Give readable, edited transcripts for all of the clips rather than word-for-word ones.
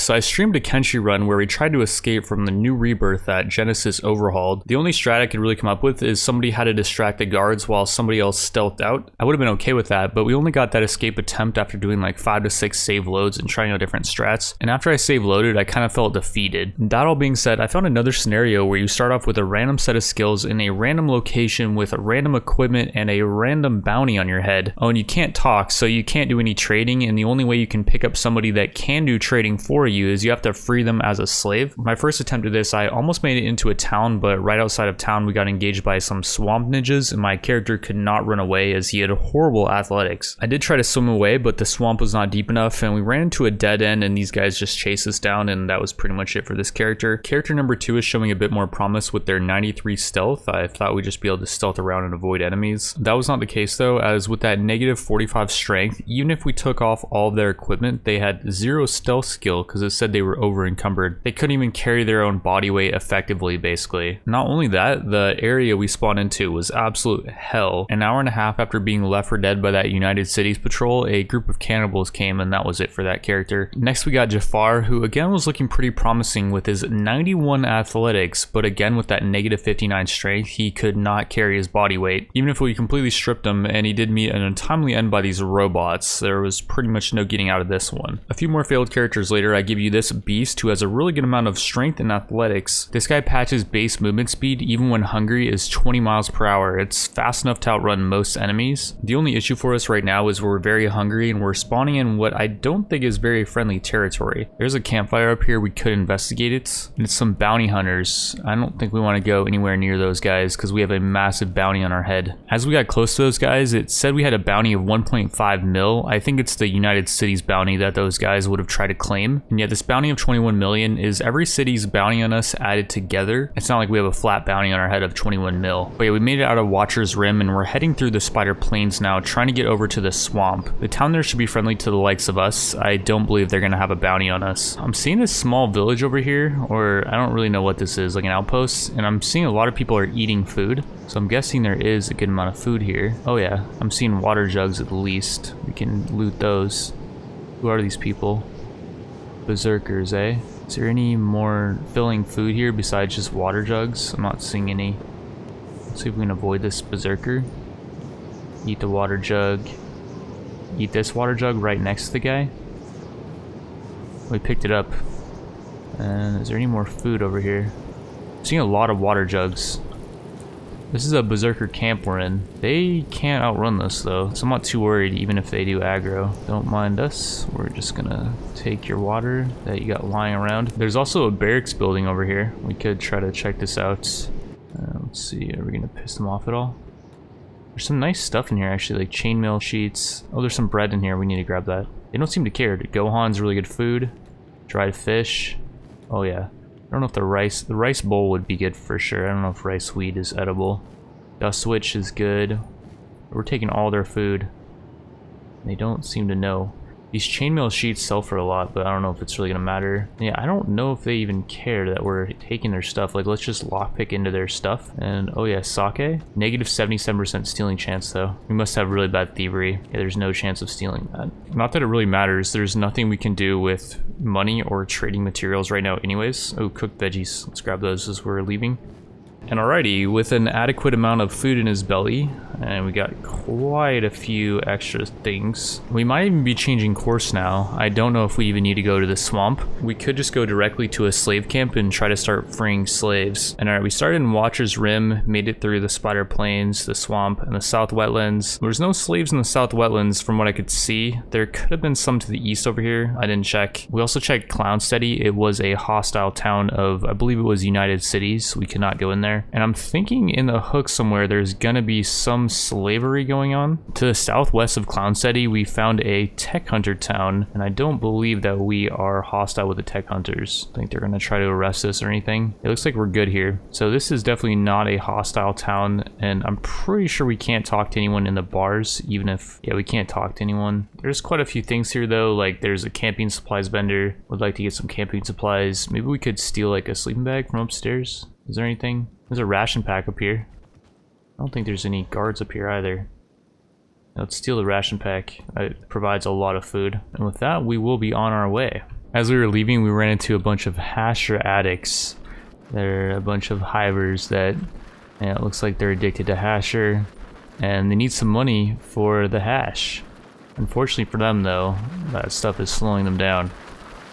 So I streamed a Kenshi run where we tried to escape from the new rebirth that Genesis Overhauled. The only strat I could really come up with is somebody had to distract the guards while somebody else stealthed out. I would have been okay with that, but we only got that escape attempt after doing like 5 to 6 save loads and trying out different strats. And after I save loaded, I kind of felt defeated. That all being said, I found another scenario where you start off with a random set of skills in a random location with a random equipment and a random bounty on your head. Oh, and you can't talk, so you can't do any trading, and the only way you can pick up somebody that can do trading for you is you have to free them as a slave. My first attempt at this, I almost made it into a town, but right outside of town we got engaged by some swamp ninjas and my character could not run away as he had horrible athletics. I did try to swim away, but the swamp was not deep enough and we ran into a dead end and these guys just chased us down, and that was pretty much it for this character. Character number 2 is showing a bit more promise with their 93 stealth. I thought we'd just be able to stealth around and avoid enemies. That was not the case though, as with that negative 45 strength, even if we took off all of their equipment, they had 0 stealth skill because it said they were over encumbered. They couldn't even carry their own body weight effectively, basically. Not only that, the area we spawned into was absolute hell. An hour and a half after being left for dead by that United Cities patrol, a group of cannibals came and that was it for that character. Next we got Jafar, who again was looking pretty promising with his 91 athletics, but again with that negative 59 strength, he could not carry his body weight. Even if we completely stripped him, and he did meet an untimely end by these robots, there was pretty much no getting out of this one. A few more failed characters later, I give you this beast who has a really good amount of strength and athletics. This guy patches base movement speed even when hungry is 20 miles per hour. It's fast enough to outrun most enemies. The only issue for us right now is we're very hungry and we're spawning in what I don't think is very friendly territory. There's a campfire up here, we could investigate it, and it's some bounty hunters. I don't think we want to go anywhere near those guys because we have a massive bounty on our head. As we got close to those guys, it said we had a bounty of 1.5 mil. I think it's the United Cities bounty that those guys would have tried to claim, and yet this bounty of 21 million is every city's bounty on us added together. It's not like we have a flat bounty on our head of 21 mil. But yeah, we made it out of Watcher's Rim and we're heading through the Spider Plains now, trying to get over to the swamp. The town there should be friendly to the likes of us. I don't believe they're gonna have a bounty on us. I'm seeing this small village over here, or I don't really know what this is, like an outpost, and I'm seeing a lot of people are eating food. So I'm guessing there is a good amount of food here. Oh yeah, I'm seeing water jugs at least. We can loot those. Who are these people? Berserkers, eh? Is there any more filling food here besides just water jugs? I'm not seeing any. Let's see if we can avoid this berserker. Eat the water jug. Eat this water jug right next to the guy. We picked it up. And is there any more food over here? I'm seeing a lot of water jugs. This is a berserker camp we're in. They can't outrun this though, so I'm not too worried even if they do aggro. Don't mind us. We're just gonna take your water that you got lying around. There's also a barracks building over here. We could try to check this out. Let's see, are we gonna piss them off at all? There's some nice stuff in here actually, like chainmail sheets. Oh, there's some bread in here. We need to grab that. They don't seem to care. Gohan's really good food. Dried fish. Oh yeah. I don't know if the rice bowl would be good for sure. I don't know if rice weed is edible. Dust Witch is good. We're taking all their food. They don't seem to know. These chainmail sheets sell for a lot, but I don't know if it's really gonna matter. Yeah, I don't know if they even care that we're taking their stuff. Like, let's just lockpick into their stuff. And oh yeah, sake. Negative 77% stealing chance though. We must have really bad thievery. Yeah, there's no chance of stealing that. Not that it really matters. There's nothing we can do with money or trading materials right now anyways. Oh, cooked veggies. Let's grab those as we're leaving. And alrighty, with an adequate amount of food in his belly, and we got quite a few extra things, we might even be changing course now. I don't know if we even need to go to the swamp. We could just go directly to a slave camp and try to start freeing slaves. And alright, we started in Watcher's Rim, made it through the Spider Plains, the swamp, and the South Wetlands. There's no slaves in the South Wetlands from what I could see. There could have been some to the east over here. I didn't check. We also checked Clownsteady. It was a hostile town of, I believe it was United Cities. We could not go in there. And I'm thinking in the hook somewhere there's gonna be some slavery going on. To the southwest of Clownsteady, we found a tech hunter town, and I don't believe that we are hostile with the tech hunters. I think they're gonna try to arrest us or anything. It looks like we're good here. So this is definitely not a hostile town, and I'm pretty sure we can't talk to anyone in the bars, even if, yeah, we can't talk to anyone. There's quite a few things here though, like there's a camping supplies vendor. Would like to get some camping supplies. Maybe we could steal like a sleeping bag from upstairs. Is there anything? There's a ration pack up here. I don't think there's any guards up here either. Let's steal the ration pack. It provides a lot of food. And with that, we will be on our way. As we were leaving, we ran into a bunch of hasher addicts. They're a bunch of hivers that, it looks like they're addicted to hasher, and they need some money for the hash. Unfortunately for them though, that stuff is slowing them down.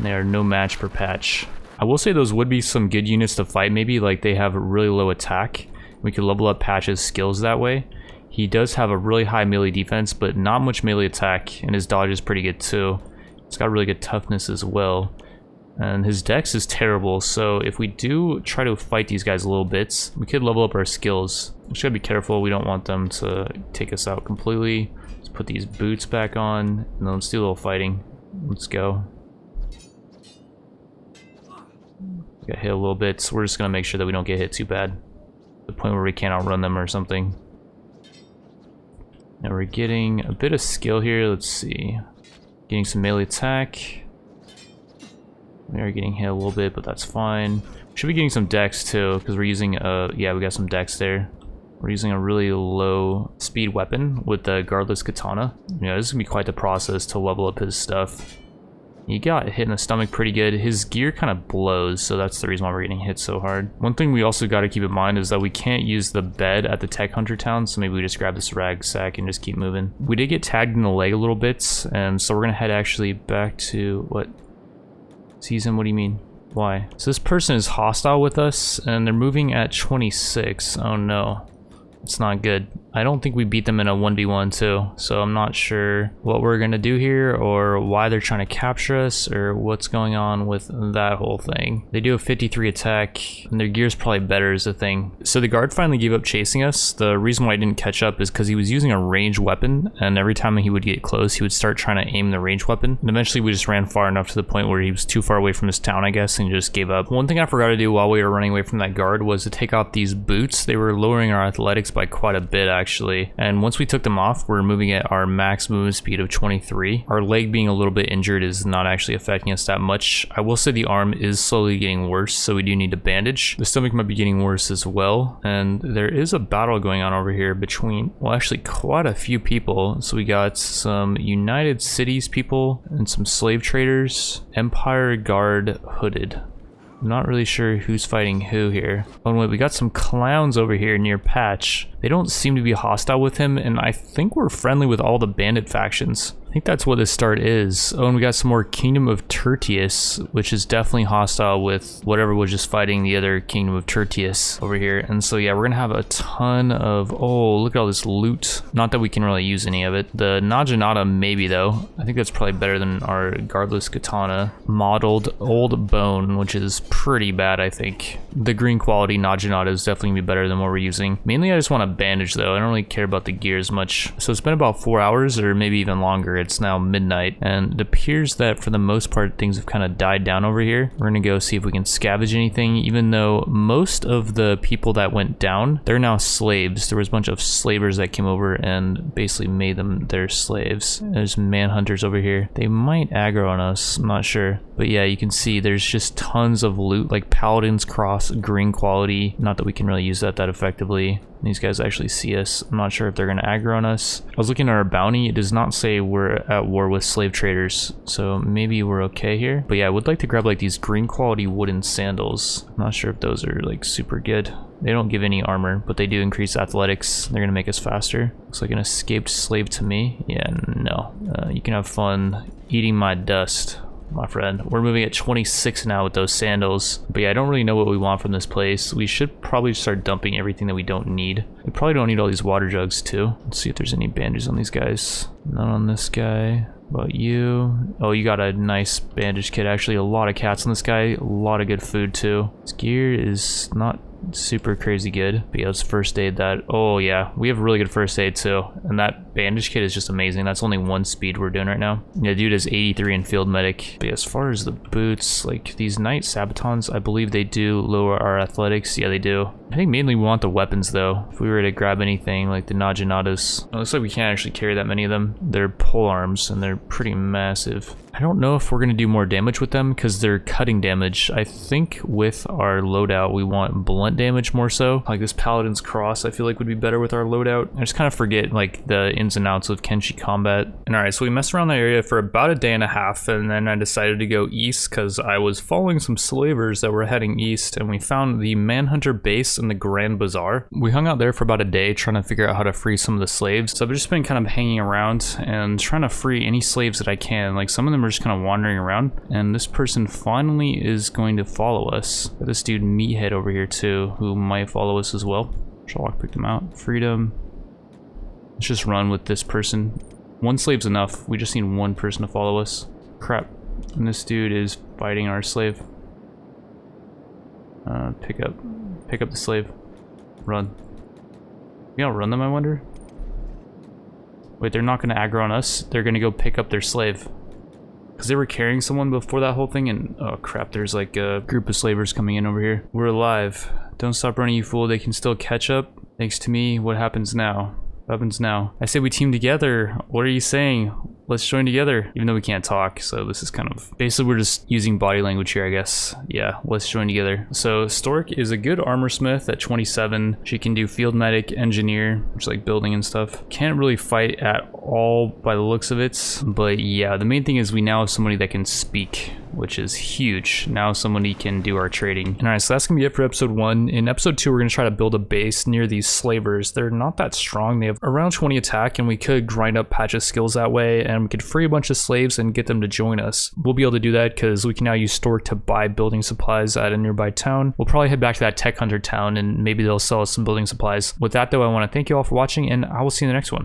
They are no match per patch. I will say those would be some good units to fight, maybe, like they have really low attack. We could level up Patch's skills that way. He does have a really high melee defense, but not much melee attack, and his dodge is pretty good too. He's got really good toughness as well. And his dex is terrible, so if we do try to fight these guys a little bit, we could level up our skills. We just gotta be careful, we don't want them to take us out completely. Let's put these boots back on, and then let's do a little fighting. Let's go. Got hit a little bit, so we're just gonna make sure that we don't get hit too bad. The point where we can't outrun them or something. Now we're getting a bit of skill here, let's see. Getting some melee attack. We are getting hit a little bit, but that's fine. Should be getting some dex too, because we're using yeah, we got some dex there. We're using a really low speed weapon with the guardless katana. Yeah, this is gonna be quite the process to level up his stuff. He got hit in the stomach pretty good. His gear kind of blows, so that's the reason why we're getting hit so hard. One thing we also got to keep in mind is that we can't use the bed at the Tech Hunter town, so maybe we just grab this rag sack and just keep moving. We did get tagged in the leg a little bit, and so we're gonna head actually back to what? Season? What do you mean? Why? So this person is hostile with us, and they're moving at 26. Oh no. It's not good. I don't think we beat them in a 1v1 too, so I'm not sure what we're gonna do here or why they're trying to capture us or what's going on with that whole thing. They do a 53 attack and their gear's probably better is the thing. So the guard finally gave up chasing us. The reason why he didn't catch up is because he was using a ranged weapon, and every time he would get close he would start trying to aim the ranged weapon, and eventually we just ran far enough to the point where he was too far away from his town, I guess, and just gave up. One thing I forgot to do while we were running away from that guard was to take off these boots. They were lowering our athletics by quite a bit actually, and once we took them off we're moving at our max movement speed of 23. Our leg being a little bit injured is not actually affecting us that much. I will say the arm is slowly getting worse, so we do need to bandage. The stomach might be getting worse as well, and there is a battle going on over here between, well, actually quite a few people. So we got some United Cities people and some slave traders. Empire Guard hooded. I'm not really sure who's fighting who here. Oh wait, we got some clowns over here near Patch. They don't seem to be hostile with him, and I think we're friendly with all the bandit factions. I think that's what this start is. Oh, and we got some more Kingdom of Tertius, which is definitely hostile with whatever was just fighting the other Kingdom of Tertius over here. And so yeah, we're gonna have a ton of, oh, look at all this loot. Not that we can really use any of it. The Naginata maybe though. I think that's probably better than our guardless katana. Modeled old bone, which is pretty bad, I think. The green quality Naginata is definitely gonna be better than what we're using. Mainly I just want to bandage though. I don't really care about the gear as much. So it's been about 4 hours or maybe even longer. It's now midnight, and it appears that for the most part things have kind of died down over here. We're gonna go see if we can scavenge anything, even though most of the people that went down, they're now slaves. There was a bunch of slavers that came over and basically made them their slaves. There's manhunters over here. They might aggro on us, I'm not sure. But yeah, you can see there's just tons of loot, like Paladin's Cross, green quality. Not that we can really use that effectively. These guys actually see us. I'm not sure if they're gonna aggro on us. I was looking at our bounty. It does not say we're at war with slave traders, so maybe we're okay here. But yeah, I would like to grab like these green quality wooden sandals. I'm not sure if those are like super good. They don't give any armor, but they do increase athletics. They're gonna make us faster. Looks like an escaped slave to me. Yeah, no. You can have fun eating my dust, my friend. We're moving at 26 now with those sandals. But yeah, I don't really know what we want from this place. We should probably start dumping everything that we don't need. We probably don't need all these water jugs too. Let's see if there's any bandages on these guys. None on this guy. About you? Oh, you got a nice bandage kit. Actually, a lot of cats on this guy. A lot of good food too. His gear is not super crazy good, but yeah, let's first aid that. Oh yeah, we have really good first aid too, and that bandage kit is just amazing. That's only 1 speed we're doing right now. Yeah, dude is 83 in field medic. But yeah, as far as the boots, like these Knight Sabatons, I believe they do lower our athletics. Yeah, they do. I think mainly we want the weapons though. If we were to grab anything like the Naginatas, it looks like we can't actually carry that many of them. They're pole arms and they're pretty massive. I don't know if we're going to do more damage with them because they're cutting damage. I think with our loadout we want blunt damage more so. Like this Paladin's Cross I feel like would be better with our loadout. I just kind of forget like the ins and outs of Kenshi combat. And alright, so we messed around that area for about a day and a half, and then I decided to go east because I was following some slavers that were heading east, and we found the Manhunter base in the Grand Bazaar. We hung out there for about a day trying to figure out how to free some of the slaves. So I've just been kind of hanging around and trying to free any slaves that I can. Like, some of them are just kind of wandering around, and this person finally is going to follow us. Got this dude Meathead over here too, who might follow us as well. Sherlock picked him out. Freedom. Let's just run with this person. One slave's enough. We just need one person to follow us. Crap. And this dude is fighting our slave. Pick up the slave. Run. We outrun them, I wonder? Wait, they're not gonna aggro on us. They're gonna go pick up their slave. Because they were carrying someone before that whole thing, and oh crap, there's like a group of slavers coming in over here. We're alive. Don't stop running, you fool. They can still catch up. Thanks to me. What happens now? What happens now? I say we team together. What are you saying? Let's join together. Even though we can't talk, so this is kind of... Basically, we're just using body language here, I guess. Yeah, let's join together. So, Stork is a good armor smith at 27. She can do field medic, engineer, which is like building and stuff. Can't really fight at all by the looks of it. But yeah, the main thing is we now have somebody that can speak, which is huge. Now somebody can do our trading. Alright, so that's gonna be it for episode 1. In episode 2, we're gonna try to build a base near these slavers. They're not that strong. They have around 20 attack, and we could grind up Patch's skills that way, and we could free a bunch of slaves and get them to join us. We'll be able to do that because we can now use Stork to buy building supplies at a nearby town. We'll probably head back to that tech hunter town, and maybe they'll sell us some building supplies. With that though, I want to thank you all for watching, and I will see you in the next one.